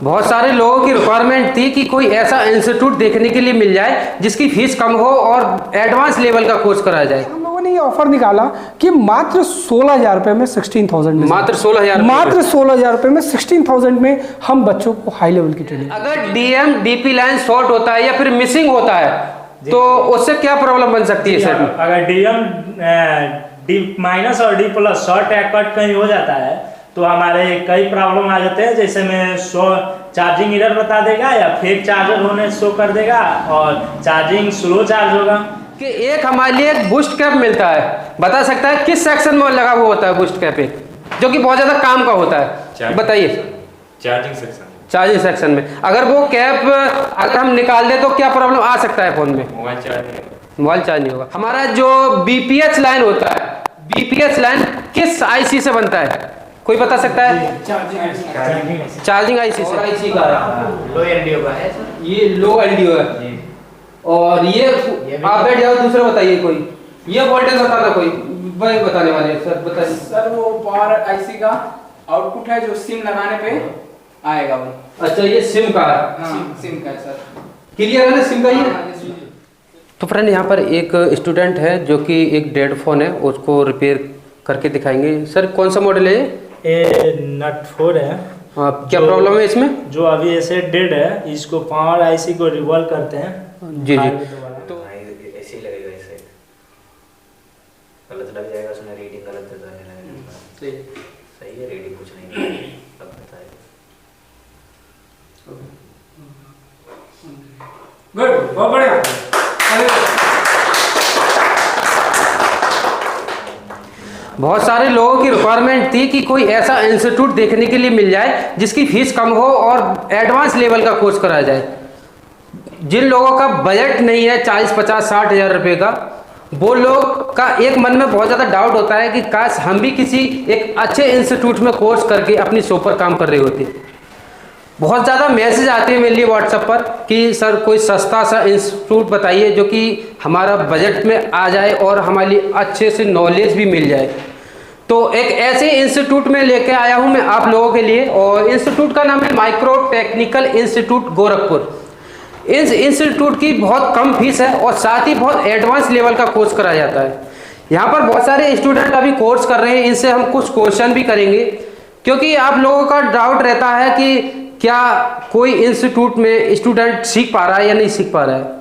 बहुत सारे लोगों की रिक्वायरमेंट थी कि कोई ऐसा इंस्टीट्यूट देखने के लिए मिल जाए जिसकी फीस कम हो और एडवांस लेवल का कोर्स कराया जाए। हम लोगों ने ये ऑफर निकाला कि मात्र 16,000 रुपए में 16,000 में, मात्र 16,000 मात्र 16,000 रुपए में 16,000 में हम बच्चों को हाई लेवल की ट्रेनिंग। अगर डीएम डीपी लाइन शॉर्ट होता है या फिर मिसिंग होता है तो उससे क्या प्रॉब्लम बन सकती है सर? अगर डीएम D- और D+ शॉर्ट या कट कहीं हो जाता है तो हमारे कई प्रॉब्लम आ जाते हैं, जैसे में चार्जिंग एरर बता देगा या फेक चार्जर होने शो कर देगा और चार्जिंग स्लो चार्ज होगा। कि एक हमारे लिए एक बूस्ट कैप मिलता है, बता सकता है किस सेक्शन में लगा हुआ होता है बूस्ट कैप जो कि बहुत ज्यादा काम का होता है, बताइए। चार्जिंग सेक्शन, चार्जिंग सेक्शन में अगर वो कैप अगर हम निकाल दें तो क्या प्रॉब्लम आ सकता है फोन में? मोबाइल चार्ज नहीं होगा। हमारा जो बीपीएच लाइन होता है, बीपीएच लाइन किस आईसी से बनता है, कोई बता सकता है? चार्जिंग आईसी से। आईसी का लो एलडीओ का है सर, ये लो एलडीओ है। और ये आप बैठ जाओ, दूसरा बताइए कोई, ये वोल्टेज बताना, कोई वही बताने वाले सर, बताइए। सर वो पावर आईसी का आउटपुट है जो सिम लगाने पे आएगा वो। अच्छा, ये सिम का है? हाँ, सिम का है सर। क्लियर है ना सिम का ये? तो फ्रेंड यहाँ पर एक स्टूडेंट है जो कि एक डेड फोन है उसको रिपेयर करके दिखाएंगे। सर कौन सा मॉडल है ये? नट 4 है। क्या प्रॉब्लम है इसमें? जो अभी ऐसे डेड है, इसको पावर आईसी को रिवॉल्व करते हैं। जी जी। तो ऐसे ही लगेगा, इसे गलत लग जाएगा, उसमें रीडिंग गलत देता है। सही है, रीडिंग कुछ नहीं लगता है। गुड, बहुत बढ़िया। बहुत सारे लोगों की रिक्वायरमेंट थी कि कोई ऐसा इंस्टीट्यूट देखने के लिए मिल जाए जिसकी फीस कम हो और एडवांस लेवल का कोर्स कराया जाए। जिन लोगों का बजट नहीं है 40, 50, 60 हज़ार रुपये का, वो लोग का एक मन में बहुत ज़्यादा डाउट होता है कि काश हम भी किसी एक अच्छे इंस्टीट्यूट में कोर्स करके अपनी शॉप पर काम कर रहे होते। बहुत ज़्यादा मैसेज आते हैं मेरे लिए व्हाट्सएप पर कि सर कोई सस्ता सा इंस्टीट्यूट बताइए जो कि हमारा बजट में आ जाए और हमारे लिए अच्छे से नॉलेज भी मिल जाए। तो एक ऐसे इंस्टीट्यूट में लेके आया हूँ मैं आप लोगों के लिए, और इंस्टीट्यूट का नाम है माइक्रो टेक्निकल इंस्टीट्यूट गोरखपुर। इस इंस्टीट्यूट की बहुत कम फीस है और साथ ही बहुत एडवांस लेवल का कोर्स कराया जाता है। यहाँ पर बहुत सारे स्टूडेंट अभी कोर्स कर रहे हैं, इनसे हम कुछ क्वेश्चन भी करेंगे क्योंकि आप लोगों का डाउट रहता है कि क्या कोई इंस्टीट्यूट में स्टूडेंट सीख पा रहा है या नहीं सीख पा रहा है।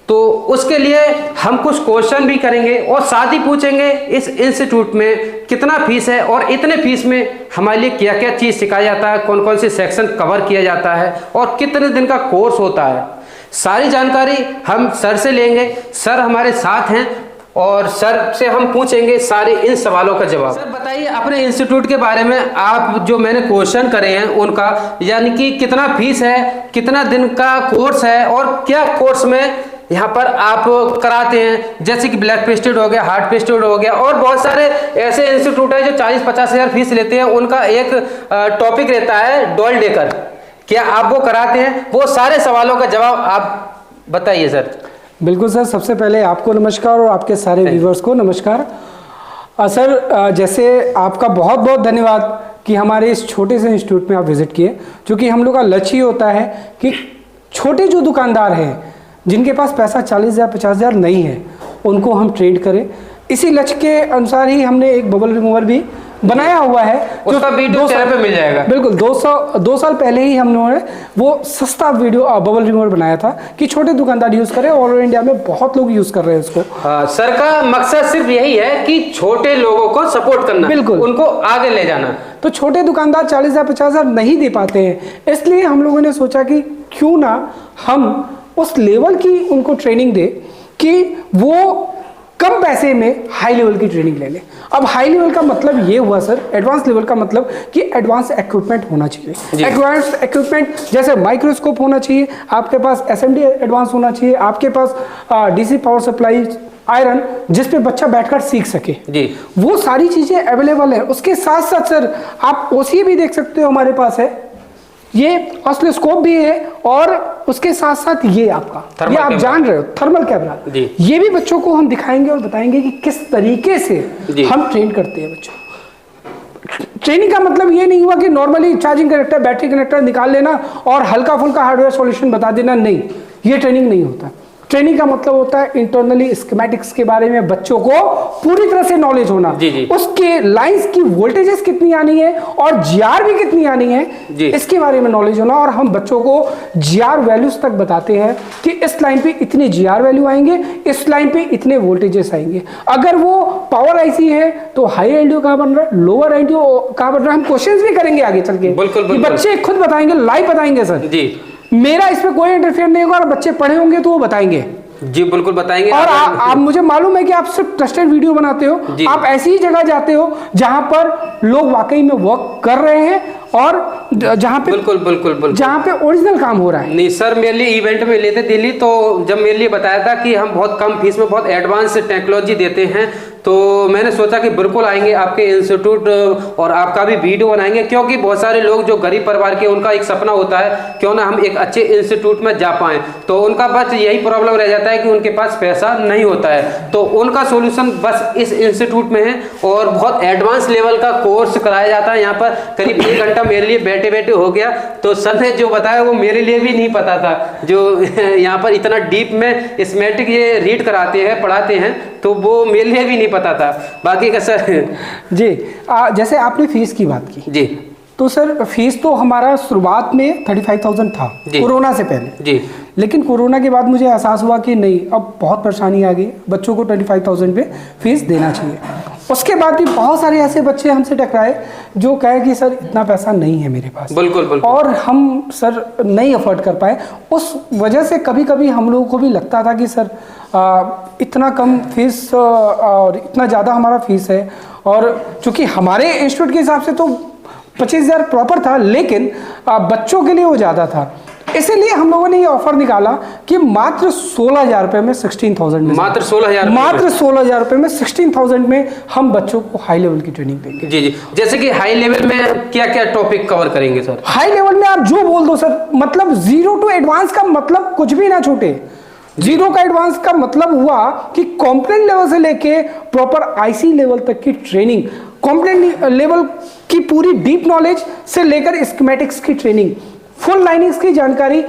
तो उसके लिए हम कुछ क्वेश्चन भी करेंगे और साथ ही पूछेंगे इस इंस्टीट्यूट में कितना फीस है और इतने फीस में हमारे लिए क्या क्या चीज़ सिखाया जाता है, कौन कौन से सेक्शन कवर किया जाता है और कितने दिन का कोर्स होता है। सारी जानकारी हम सर से लेंगे। सर हमारे साथ हैं और सर से हम पूछेंगे सारे इन सवालों का जवाब। सर बताइए अपने इंस्टीट्यूट के बारे में, आप जो मैंने क्वेश्चन करे हैं उनका, यानी कि कितना फीस है, कितना दिन का कोर्स है और क्या कोर्स में यहाँ पर आप कराते हैं, जैसे कि ब्लैक पेस्टेड हो गया, हार्ड पेस्टेड हो गया, और बहुत सारे ऐसे इंस्टीट्यूट है जो 40-50 हज़ार फीस लेते हैं। उनका एक टॉपिक रहता है डबल डेकर, क्या आप वो कराते हैं? वो सारे सवालों का जवाब आप बताइए सर। बिल्कुल सर, सबसे पहले आपको नमस्कार और आपके सारे व्यूवर्स को नमस्कार। सर जैसे आपका बहुत बहुत धन्यवाद कि हमारे इस छोटे से इंस्टीट्यूट में आप विजिट किए, क्योंकि हम लोग का लक्ष्य ही होता है कि छोटे जो दुकानदार हैं जिनके पास पैसा 40,000 50,000 नहीं है उनको हम ट्रेड करें। इसी लक्ष्य के अनुसार ही हमने एक बबल रिमूवर भी बनाया हुआ है, उसका वीडियो चैनल पे मिल जाएगा। बिल्कुल, 2 साल पहले ही हमने वो सस्ता वीडियो बबल रिमूवर बनाया था कि छोटे दुकानदार यूज करें, और इंडिया में बहुत लोग यूज कर रहे हैं इसको। सर का मकसद सिर्फ यही है कि छोटे लोगों को सपोर्ट करना, बिल्कुल उनको आगे ले जाना। तो छोटे दुकानदार 40,000 50,000 नहीं दे पाते हैं, इसलिए हम लोगों ने सोचा कि क्यों ना हम उस लेवल की उनको ट्रेनिंग दे कि वो कम पैसे में हाई लेवल की ट्रेनिंग ले लें। अब हाई लेवल का मतलब ये हुआ सर, एडवांस लेवल का मतलब कि एडवांस इक्विपमेंट होना चाहिए। एडवांस इक्विपमेंट जैसे माइक्रोस्कोप होना चाहिए, आपके पास एसएमडी एडवांस होना चाहिए, आपके पास डीसी पावर सप्लाई आयरन जिस पे बच्चा बैठकर सीख सके जी, वो सारी चीजें अवेलेबल है। उसके साथ साथ सर आप ओसीए भी देख सकते हो, हमारे पास है, ये ऑसिलोस्कोप भी है, और उसके साथ साथ ये आपका ये आप जान रहे हो थर्मल कैमरा, ये भी बच्चों को हम दिखाएंगे और बताएंगे कि किस तरीके से हम ट्रेन करते हैं बच्चों। ट्रेनिंग का मतलब ये नहीं हुआ कि normally charging connector, battery connector निकाल लेना और हल्का फुल्का हार्डवेयर सॉल्यूशन बता देना, नहीं, ये ट्रेनिंग नहीं होता। ट्रेनिंग का मतलब होता है इंटरनली स्कीमेटिक्स के बारे में बच्चों को पूरी तरह से नॉलेज होना, जी। उसके लाइंस की वोल्टेजेस कितनी आनी है और जीआर भी कितनी आनी है, इसके बारे में नॉलेज होना। और हम बच्चों को जीआर वैल्यूज तक बताते हैं कि इस लाइन पे इतने जीआर वैल्यू आएंगे, इस लाइन पे इतने वोल्टेजेस आएंगे। अगर वो पावर आईसी है तो हाई एलडीओ कहाँ बन रहा है, लोअर एलडीओ कहाँ बन रहा है, हम क्वेश्चंस भी करेंगे आगे चल के। बिल्कुल। बच्चे खुद बताएंगे, लाइव बताएंगे सर जी, मेरा इसमें कोई इंटरफेयर नहीं होगा, और बच्चे पढ़े होंगे तो वो बताएंगे जी, बिल्कुल बताएंगे। और आप मुझे मालूम है कि आप सिर्फ ट्रस्टेड वीडियो बनाते हो, आप ऐसी ही जगह जाते हो जहां पर लोग वाकई में वर्क कर रहे हैं और जहां पे बिल्कुल जहां पे ओरिजिनल काम हो रहा है। नहीं सर, मेरे लिए इवेंट में लेते दिल्ली, तो जब मेरे लिए बताया था कि हम बहुत कम फीस में बहुत एडवांस टेक्नोलॉजी देते हैं, तो मैंने सोचा कि बिल्कुल आएंगे आपके इंस्टीट्यूट और आपका भी वीडियो बनाएंगे, क्योंकि बहुत सारे लोग जो गरीब परिवार के, उनका एक सपना होता है क्यों ना हम एक अच्छे इंस्टीट्यूट में जा पाएं, तो उनका बस यही प्रॉब्लम रह जाता है कि उनके पास पैसा नहीं होता है। तो उनका सोल्यूशन बस इस इंस्टीट्यूट में है और बहुत एडवांस लेवल का कोर्स कराया जाता है। यहाँ पर करीब 1 घंटा मेरे लिए बैठे बैठे हो गया। तो सर ने जो बताया वो मेरे लिए भी नहीं पता था, जो यहाँ पर इतना डीप में स्कीमेटिक ये रीड कराते हैं, पढ़ाते हैं, तो वो मेरे लिए भी नहीं पता था। बाकी का सर जी, जैसे आपने फीस की बात की जी, तो सर फीस तो हमारा शुरुआत में 35,000 था कोरोना से पहले जी, लेकिन कोरोना के बाद मुझे एहसास हुआ कि नहीं, अब बहुत परेशानी आ गई, बच्चों को 25,000 पे फीस देना चाहिए। उसके बाद भी बहुत सारे ऐसे बच्चे हमसे टकराए जो कहे कि सर इतना पैसा नहीं है मेरे पास, बिल्कुल, और हम सर नहीं अफोर्ड कर पाए। उस वजह से कभी कभी हम लोगों को भी लगता था कि सर इतना कम फीस और इतना ज़्यादा हमारा फीस है, और चूँकि हमारे इंस्टीट्यूट के हिसाब से तो 25,000 प्रॉपर था, लेकिन बच्चों के लिए वो ज़्यादा था। इसीलिए हम लोगों ने ये ऑफर निकाला कि मात्र 16,000 रुपये में 16,000 में, मात्र 16,000 रुपये में 16,000 में हम बच्चों को हाई लेवल की ट्रेनिंग देंगे। जी, जैसे कि हाई लेवल में क्या क्या टॉपिक कवर करेंगे सर? हाई लेवल में आप जो बोल दो सर, मतलब 0 टू एडवांस का मतलब कुछ भी ना छूटे। 0 का एडवांस का मतलब हुआ कि कॉम्पोनेंट लेवल से लेके प्रॉपर आईसी लेवल तक की ट्रेनिंग, कॉम्पोनेंट लेवल की पूरी डीप नॉलेज से लेकर स्कीमेटिक्स की ट्रेनिंग, फुल लाइनिंग्स की जानकारी,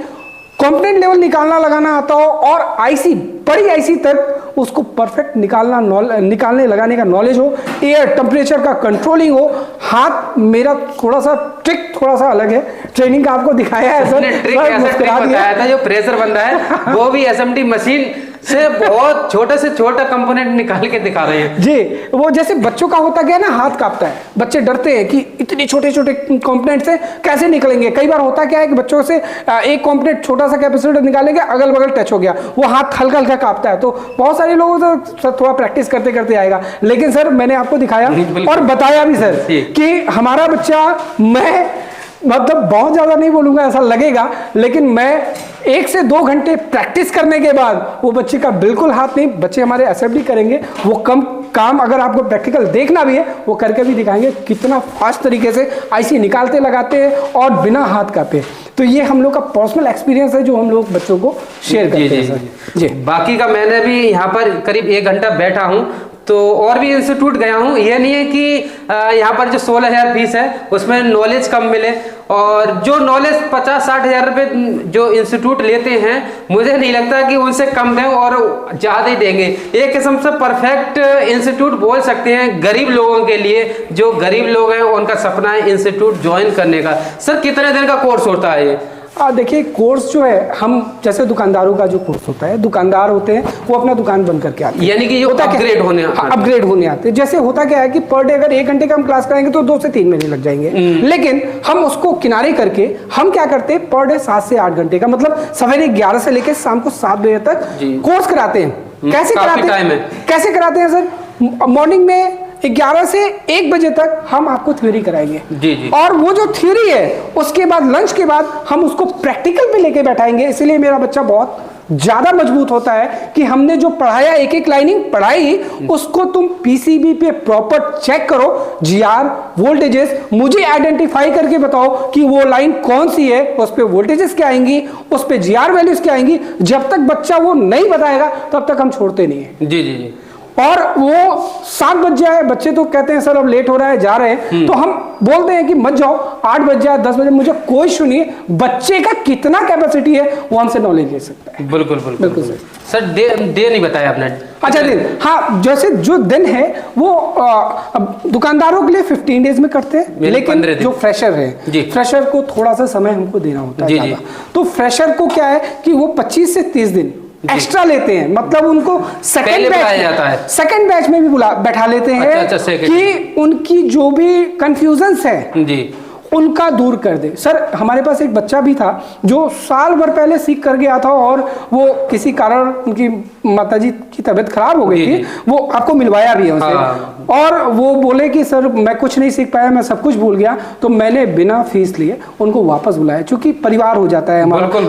कॉम्पोनेंट लेवल निकालना लगाना आता हो, और आईसी, बड़ी आईसी तक उसको परफेक्ट निकालने लगाने का नॉलेज हो, एयर टेम्परेचर का कंट्रोलिंग हो। हाथ मेरा थोड़ा सा ट्रिक थोड़ा सा अलग है, ट्रेनिंग का आपको दिखाया है सर, ट्रिक ऐसा ट्रिक बताया था, जो प्रेशर बन रहा है वो भी एसएमडी मशीन से बहुत छोटे से छोटा कंपोनेंट निकाल के दिखा रहे हैं जी। वो जैसे बच्चों का होता क्या है ना, हाथ कांपता है, बच्चे डरते हैं कि इतने छोटे छोटे कंपोनेंट से कैसे निकलेंगे। कई बार होता क्या है कि बच्चों से एक कंपोनेंट छोटा सा कैपेसिटर निकालेंगे, अगल बगल टच हो गया, वो हाथ हल्का हल्का कांपता है। तो बहुत सारे लोगों से थोड़ा प्रैक्टिस करते करते आएगा, लेकिन सर मैंने आपको दिखाया और बताया भी सर कि हमारा बच्चा, मैं मतलब बहुत ज्यादा नहीं बोलूंगा, ऐसा लगेगा, लेकिन मैं 1 से 2 घंटे प्रैक्टिस करने के बाद वो बच्चे का बिल्कुल हाथ नहीं, बच्चे हमारे असेंबली करेंगे, वो कम काम अगर आपको प्रैक्टिकल देखना भी है वो करके भी दिखाएंगे कितना फास्ट तरीके से आईसी निकालते लगाते हैं और बिना हाथ कांपे। तो ये हम लोग का पर्सनल एक्सपीरियंस है जो हम लोग बच्चों को शेयर करते हैं सर। जी, बाकी का मैंने भी यहाँ पर करीब 1 घंटा बैठा हूँ, तो और भी इंस्टीट्यूट गया हूँ। ये नहीं है कि यहाँ पर जो 16,000 फीस है उसमें नॉलेज कम मिले, और जो नॉलेज 50-60 हज़ार रुपये जो इंस्टीट्यूट लेते हैं, मुझे नहीं लगता कि उनसे कम दें और ज़्यादा ही देंगे। एक किस्म से परफेक्ट इंस्टीट्यूट बोल सकते हैं गरीब लोगों के लिए, जो गरीब लोग हैं उनका सपना है इंस्टीट्यूट ज्वाइन करने का। सर कितने दिन का कोर्स होता है ये? देखिए कोर्स जो है, हम जैसे दुकानदारों का जो कोर्स होता है, दुकानदार होते हैं वो अपना दुकान बंद करके आते हैं, यानी कि अपग्रेड होने आते हैं। जैसे होता क्या है कि पर डे अगर 1 घंटे का हम क्लास कराएंगे तो 2 से 3 महीने लग जाएंगे, लेकिन हम उसको किनारे करके हम क्या करते हैं, पर डे 7 से 8 घंटे का, मतलब सवेरे 11 से लेकर शाम को 7 बजे तक कोर्स कराते हैं। कैसे कराते हैं सर? मॉर्निंग में 11 से 1 बजे तक हम आपको थ्योरी कराएंगे जी। और वो जो थ्योरी है उसके बाद लंच के बाद हम उसको प्रैक्टिकल पे लेके बैठाएंगे। इसलिए मेरा बच्चा बहुत ज्यादा मजबूत होता है कि हमने जो पढ़ाया, एक लाइनिंग पढ़ाई, उसको तुम पीसीबी पे प्रॉपर चेक करो, जीआर वोल्टेजेस मुझे आइडेंटिफाई करके बताओ कि वो लाइन कौन सी है, उस पे वोल्टेजेस क्या आएंगी, उस पे जीआर वैल्यूज क्या आएंगी। जब तक बच्चा वो नहीं बताएगा तब तक हम छोड़ते नहीं है। जी। और वो 7 बज जाए, बच्चे तो कहते हैं सर अब लेट हो रहा है, जा रहे हैं, तो हम बोलते हैं कि मत जाओ, 8 बज जाए 10 बजे, मुझे कोई इशू नहीं है। बच्चे का कितना कैपेसिटी है वो हमसे नॉलेज ले सकता है। बिल्कुल बिल्कुल बिल्कुल सर। डे नहीं बताया आपने। अच्छा दिन, हाँ, जैसे जो दिन है वो दुकानदारों के लिए 15 डेज में करते हैं, लेकिन जो फ्रेशर है, फ्रेशर को थोड़ा सा समय हमको देना होता है ज़्यादा। तो फ्रेशर को क्या है कि वो 25 से 30 दिन एक्स्ट्रा लेते हैं, मतलब उनको सेकंड बैच में भी बैठा लेते हैं। अच्छा, कि उनकी जो भी कंफ्यूजन्स है जी उनका दूर कर दे। सर हमारे पास एक बच्चा भी था जो साल भर पहले सीख कर गया था और वो किसी कारण उनकी माताजी की तबीयत खराब हो गई थी, वो आपको मिलवाया भी है उनसे। हाँ। और वो बोले कि सर मैं कुछ नहीं सीख पाया, मैं सब कुछ भूल गया, तो मैंने बिना फीस लिए उनको वापस बुलाया, क्योंकि परिवार हो जाता है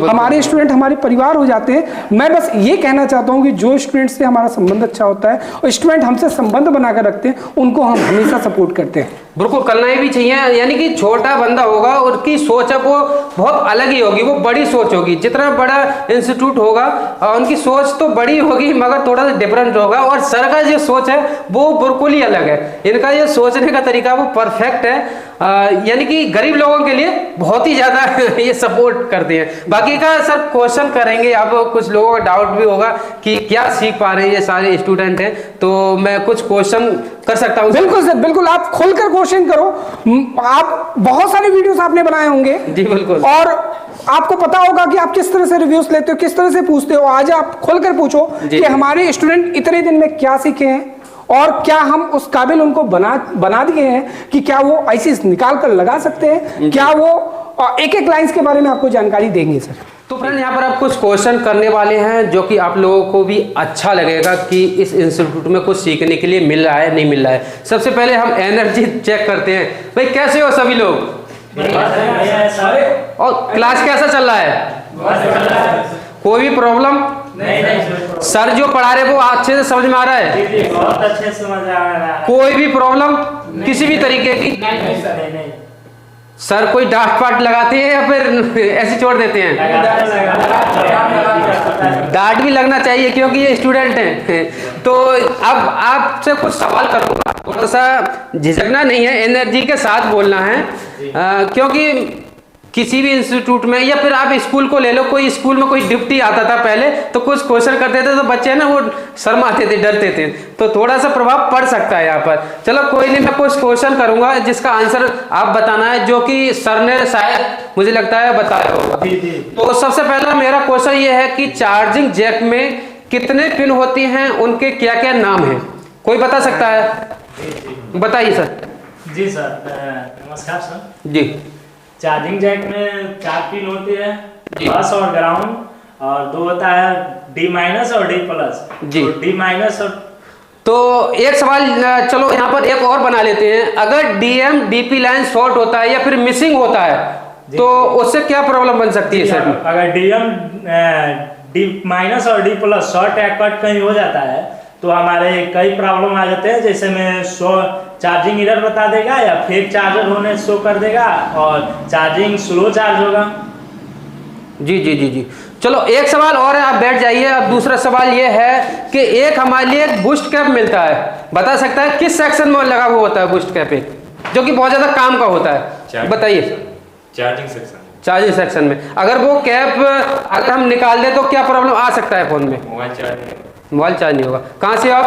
हमारे स्टूडेंट हमारे परिवार हो जाते हैं। मैं बस ये कहना चाहता हूँ कि जो स्टूडेंट से हमारा संबंध अच्छा होता है और स्टूडेंट हमसे संबंध बनाकर रखते हैं, उनको हम हमेशा सपोर्ट करते हैं। बिल्कुल करना ही भी चाहिए। यानी कि छोटा बंदा होगा, उसकी सोच है वो बहुत अलग ही होगी, वो बड़ी सोच होगी। जितना बड़ा इंस्टीट्यूट होगा उनकी सोच तो बड़ी होगी, मगर थोड़ा सा डिफरेंट होगा। और सर का जो सोच है वो बिल्कुल ही अलग है। इनका जो सोचने का तरीका वो परफेक्ट है। यानी कि गरीब लोगों के लिए बहुत ही ज़्यादा ये सपोर्ट करते हैं। बाकी का सर क्वेश्चन करेंगे। अब कुछ लोगों का डाउट भी होगा कि क्या सीख पा रहे हैं ये सारे स्टूडेंट हैं, तो मैं कुछ क्वेश्चन कर सकता हूँ? बिल्कुल सर, बिल्कुल आप खोलकर क्वेश्चन करो। आप बहुत सारे वीडियोस आपने बनाए होंगे जी, बिल्कुल, और आपको पता होगा कि आप किस तरह से रिव्यूज लेते हो, किस तरह से पूछते हो। आज आप खोलकर पूछो कि हमारे स्टूडेंट इतने दिन में क्या सीखे हैं और क्या हम उस काबिल उनको बना दिए हैं कि क्या वो आईसीएस निकाल कर लगा सकते हैं, क्या वो एक लाइंस के बारे में आपको जानकारी देंगे सर। तो फ्रेंड यहाँ पर आप कुछ क्वेश्चन करने वाले हैं जो कि आप लोगों को भी अच्छा लगेगा कि इस इंस्टीट्यूट में कुछ सीखने के लिए मिल रहा है, नहीं मिल रहा है। सबसे पहले हम एनर्जी चेक करते हैं। भाई कैसे हो सभी लोग? और क्लास कैसा चल रहा है? कोई भी प्रॉब्लम नहीं? सर जो पढ़ा रहे वो अच्छे से समझ में आ रहा है? जी, बहुत अच्छे से समझ आ रहा है। कोई भी प्रॉब्लम किसी भी तरीके की? नहीं। सर कोई डांट पाट लगाते हैं या फिर ऐसे छोड़ देते हैं? डांट भी लगना चाहिए क्योंकि ये स्टूडेंट हैं। तो अब आपसे कुछ सवाल करूंगा, थोड़ा सा झिझकना नहीं है, एनर्जी के साथ बोलना है। क्योंकि किसी भी इंस्टीट्यूट में या फिर आप स्कूल को ले लो, कोई स्कूल में कोई डिप्टी आता था पहले तो कुछ क्वेश्चन करते थे तो बच्चे ना वो शर्माते थे, डरते थे, तो थोड़ा सा प्रभाव पड़ सकता है यहाँ पर। चलो कोई नहीं, मैं कुछ क्वेश्चन करूंगा जिसका आंसर आप बताना है, जो कि सर ने शायद मुझे लगता है बताया होगा। तो सबसे पहला मेरा क्वेश्चन ये है कि चार्जिंग जैक में कितने पिन होती हैं, उनके क्या क्या नाम है? कोई बता सकता है? बताइए सर। जी सर, नमस्कार सर जी। चार्जिंग जैक में 4 पिन होती है, प्लस और ग्राउंड, और 2 होता है D- और D+। जी। तो D- और तो एक सवाल चलो यहाँ पर एक और बना लेते हैं। अगर DM DP लाइन शॉर्ट होता है या फिर मिसिंग होता है तो उससे क्या प्रॉब्लम बन सकती है सर? अगर D- और D+ शॉर्ट या कट कहीं हो जाता है तो हमारे कई प्रॉब्लम आ जाते हैं, जैसे में चार्जिंग एरर बता देगा या फेक चार्जर होने शो कर देगा और चार्जिंग स्लो चार्ज होगा। जी जी जी जी। चलो एक सवाल और है, आप बैठ जाइए। अब दूसरा सवाल ये है कि एक हमारे लिए एक बूस्ट कैप मिलता है, बता सकता है किस सेक्शन में लगा हुआ होता है बूस्ट कैप एक, जो कि बहुत ज्यादा काम का होता है? बताइए। Charging section. चार्जिंग सेक्शन में अगर वो कैप अगर हम निकाल दें तो क्या प्रॉब्लम आ सकता है फोन में? मोबाइल चार्ज नहीं होगा। कहाँ से आप?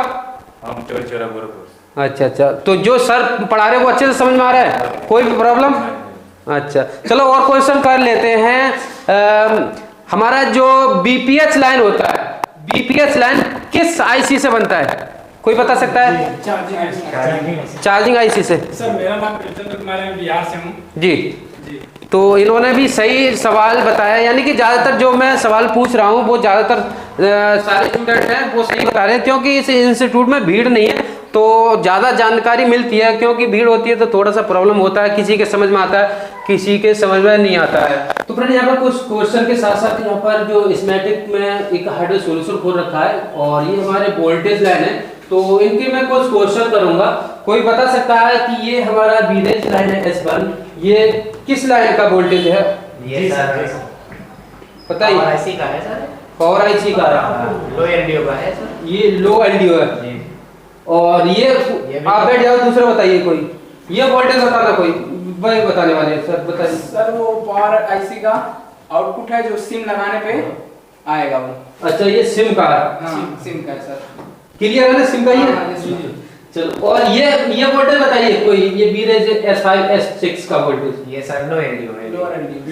हम चौरा गोरखपुर। अच्छा, तो जो सर पढ़ा रहे वो अच्छे से समझ में आ रहा है, कोई भी प्रॉब्लम? अच्छा, चलो और क्वेश्चन कर लेते हैं। हमारा जो BPH लाइन होता है, BPH लाइन किस IC से बनता है? कोई बता सकता है? चार्जिंग IC से। सर मेरा नाम कृष्ण कुमार है, बिहार से हूँ। जी। तो इन्होंने भी सही सवाल बताया, यानी कि ज़्यादातर जो मैं सवाल पूछ रहा हूँ वो ज़्यादातर सारे स्टूडेंट हैं वो सही बता रहे हैं, क्योंकि इस इंस्टीट्यूट में भीड़ नहीं है तो ज़्यादा जानकारी मिलती है। क्योंकि भीड़ होती है तो थोड़ा सा प्रॉब्लम होता है, किसी के समझ में आता है, किसी के समझ में नहीं आता है। तो फ्रेंड यहाँ पर कुछ क्वेश्चन के साथ साथ यहाँ पर जो स्कीमेटिक में एक हाइड्रो सॉल्यूशन खोल रखा है और ये हमारे वोल्टेज लाइन है, तो इनके मैं कुछ क्वेश्चन करूंगा। कोई बता सकता है कि ये हमारा वीनेज लाइन है S1, ये किस लाइन का वोल्टेज है? ये सर बताइए। पावर IC का है सर। पावर IC का है। लो LDO का है सर। ये लो LDO है। और ये आप बैठ जाओ, दूसरा बताइए कोई, ये वोल्टेज बताना कोई, वही बताने वाले हैं सर, बताइए। सर वो पावर आईसी का आउटपुट है जो सिम लगाने पे आएगा वो। अच्छा ये सिम का है, हाँ सिम का है सर। क्लियर है ना सिम का ये? हाँ, yes, चलो, और ये वोल्टेज बताइए कोई, ये बीरेज S5 S6 का वोल्टेज, ये सर लो एलडीओ है।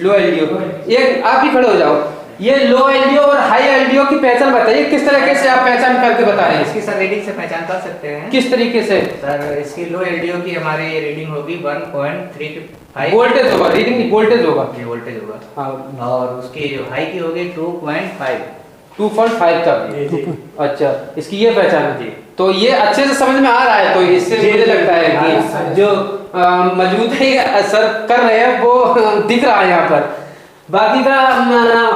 लो एलडीओ, एक आप ही खड़े हो जाओ, ये लो एलडीओ और हाई एलडीओ की पहचान बताइए, किस तरीके से आप पहचान करके बता रहे हैं? इसकी सर रीडिंग से पहचान कर सकते हैं। किस तरीके से? सर इसकी लो एलडीओ की हमारी रीडिंग होगी 1.35 वोल्टेज होगा, रीडिंग वोल्टेज होगा, ये वोल्टेज होगा। हाँ, और उसकी जो हाई की होगी 2.5। 2.5 का। जी जी। अच्छा, इसकी ये पहचान है जी। तो ये अच्छे से समझ में आ रहा है, तो इससे जी, मुझे जी, लगता है हाँ, कि जो मौजूदगी असर कर रहे हैं वो दिख रहा है यहाँ पर। बाकी का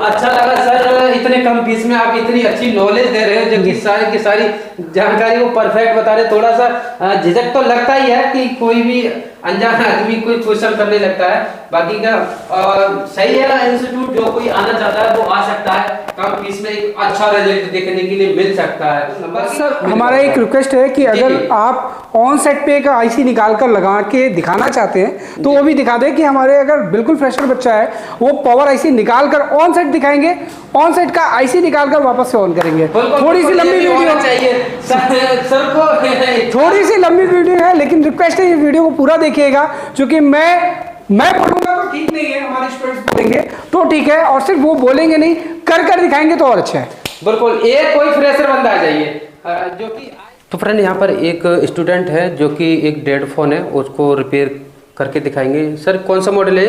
अच्छा लगा सर, इतने कम फीस में आप इतनी अच्छी नॉलेज दे रहे हो, जो कि सारी की सारी जानकारी को परफेक्ट बता रहे। थोड़ा सा झिझक तो लगता ही है कि कोई भी अनजान आदमी कोई क्वेश्चन करने लगता है। बाकी का सही है, इंस्टीट्यूट जो कोई आना चाहता है वो आ सकता है, कम फीस में एक अच्छा रिजल्ट देखने के लिए मिल सकता है। सर हमारा एक रिक्वेस्ट है कि अगर जी। आप ऑन सेट पे एक आईसी निकाल कर लगा के दिखाना चाहते हैं तो वो भी दिखा दें कि हमारे अगर बिल्कुल फ्रेशर बच्चा है वो पावर आईसी निकाल कर ऑन सेट दिखाएंगे, ऑन सेट का आईसी निकाल कर वापस से ऑन करेंगे। थोड़ी सी लंबी वीडियो चाहिए सर को थोड़ी सी लंबी वीडियो है, लेकिन रिक्वेस्ट है ये वीडियो को पूरा देखिएगा, क्योंकि मैं बोलूंगा तो ठीक नहीं है, हमारे स्टूडेंट्स बोलेंगे तो ठीक है, और सिर्फ वो बोलेंगे नहीं, कर कर दिखाएंगे तो और अच्छा है। बिल्कुल, एक कोई फ्रेशर बंदा आ जाइए जो कि तो फ्रेंड यहाँ पर एक स्टूडेंट है जो कि एक डेड फोन है उसको रिपेयर करके दिखाएंगे। सर कौन सा मॉडल है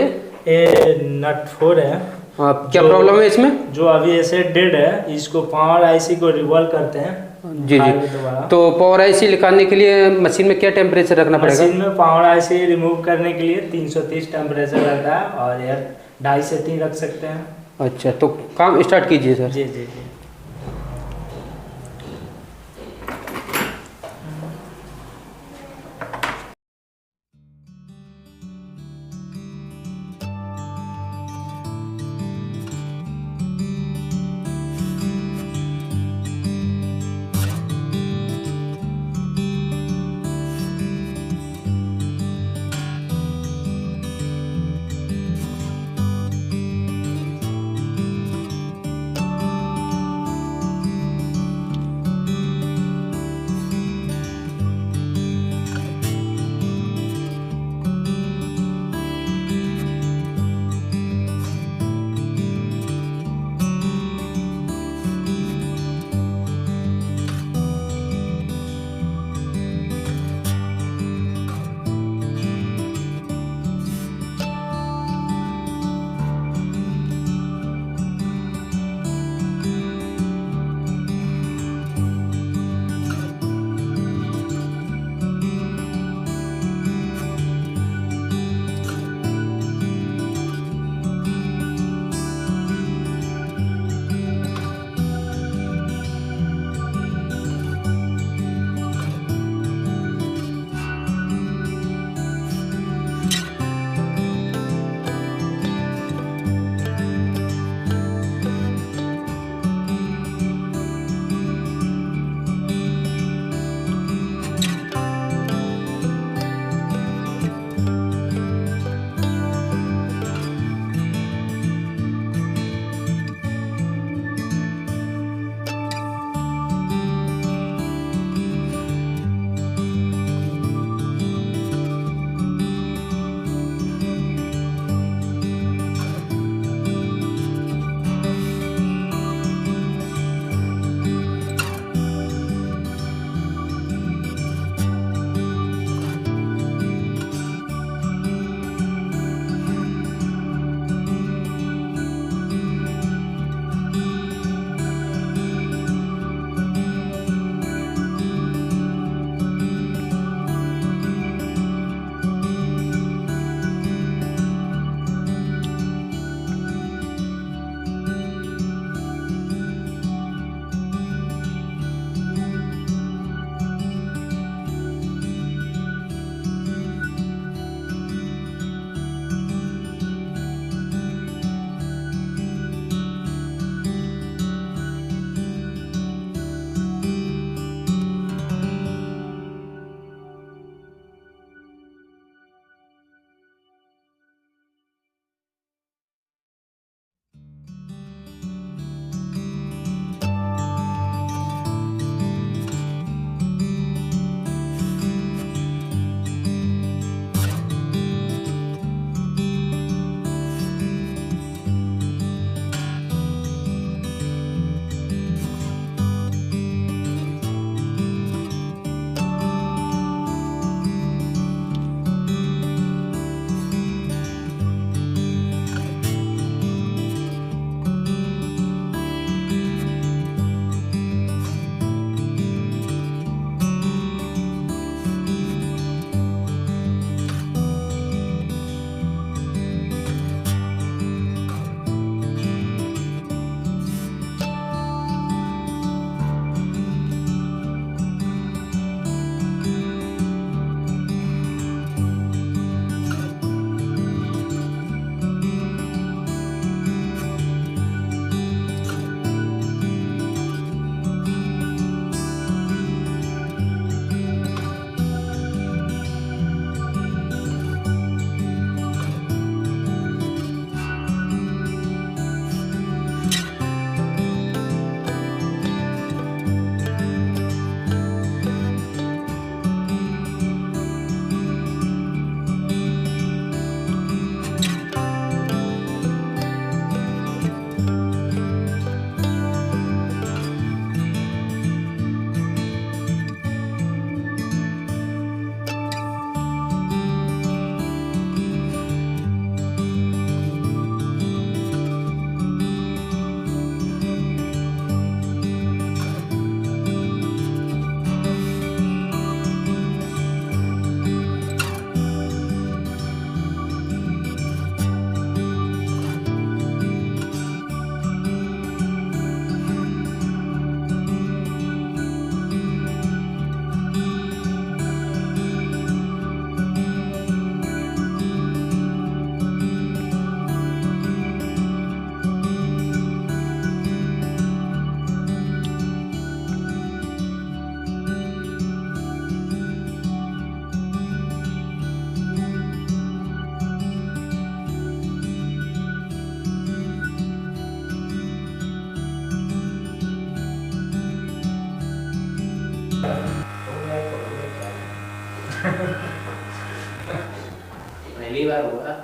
ये नट 4 है। क्या प्रॉब्लम है इसमें? जो अभी ऐसे डेड है, इसको पावर आईसी को रिवॉल्व करते हैं। जी जी। तो पावर आईसी निकालने के लिए मशीन में क्या टेम्परेचर रखना पड़ेगा? मशीन में पावर आईसी रिमूव करने के लिए 330 टेम्परेचर रहता है, और यार 2.5 से 3 रख सकते हैं। अच्छा, तो काम स्टार्ट कीजिए सर। जी जी जी।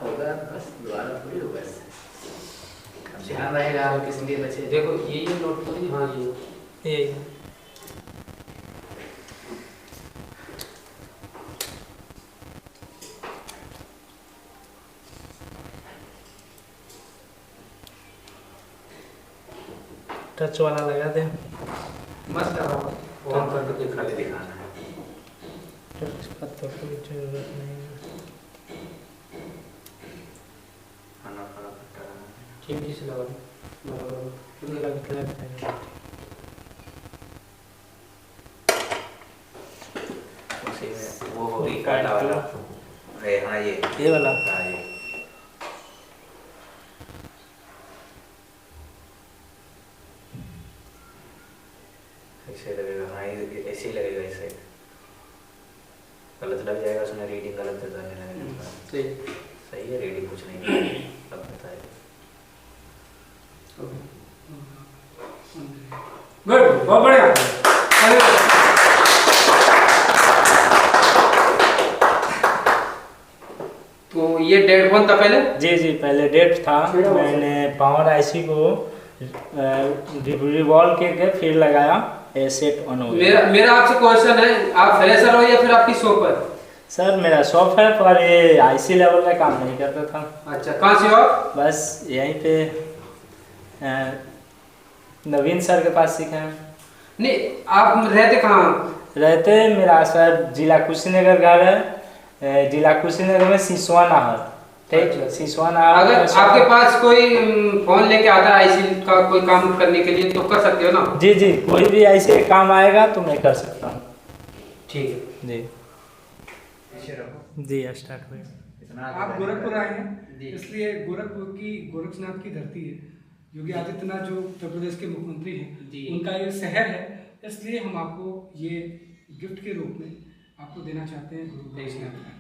होगा बस, दोबारा थोड़ी होगा इससे। अब ध्यान रहेगा आप किस लिए बचे। देखो ये नोट करिए। हाँ ये टच वाला लगा दे। मस्त लगा फोन पर तो कोई खाली दिखाना है। टच का तो कोई जरूरत नहीं है। खाना खाना पड़ता है। चिमटी से लगा उसी में वो होगी काटा वाला। अरे हाँ ये वाला। हाँ ये ऐसे लगेगा। हाँ ये ऐसे ही लगेगा। ऐसे गलत लग जाएगा उसमें, रीडिंग गलत देता है। सही सही है, रीडिंग कुछ नहीं अब बताए। गुड, बहुत बढ़िया। अरे तो ये डेड वन था पहले। जी जी, पहले डेट था। मैंने पावर आईसी को रिवॉल्व करके फिर लगाया, ए सेट ऑन हो गया। मेरा आपसे क्वेश्चन है, आप फ्रेशर हो या फिर आपकी शॉप पर? सर मेरा शॉप है, पर ये आईसी लेवल का काम नहीं करता था। अच्छा, कहाँ से हो आप? बस यहीं पे नवीन सर के पास सीखे हैं। नहीं, आप रहते कहाँ? रहते मेरा सर जिला कुशीनगर घर है, जिला कुशीनगर में सिसवा नहर। ठीक, अच्छा। सिसवा नहर। अगर आपके पास कोई फोन लेके आता है आईसी का कोई काम करने के लिए तो कर सकते हो ना? जी जी, कोई भी ऐसे काम आएगा तो मैं कर सकता हूँ। ठीक है जी जी, स्टार्ट हुए। आप गोरखपुर आए हैं, इसलिए गोरखपुर की गोरखनाथ की धरती है। योगी आदित्यनाथ जो उत्तर प्रदेश के मुख्यमंत्री हैं, उनका ये शहर है, इसलिए हम आपको ये गिफ्ट के रूप में आपको देना चाहते हैं गुरु गोरखनाथ।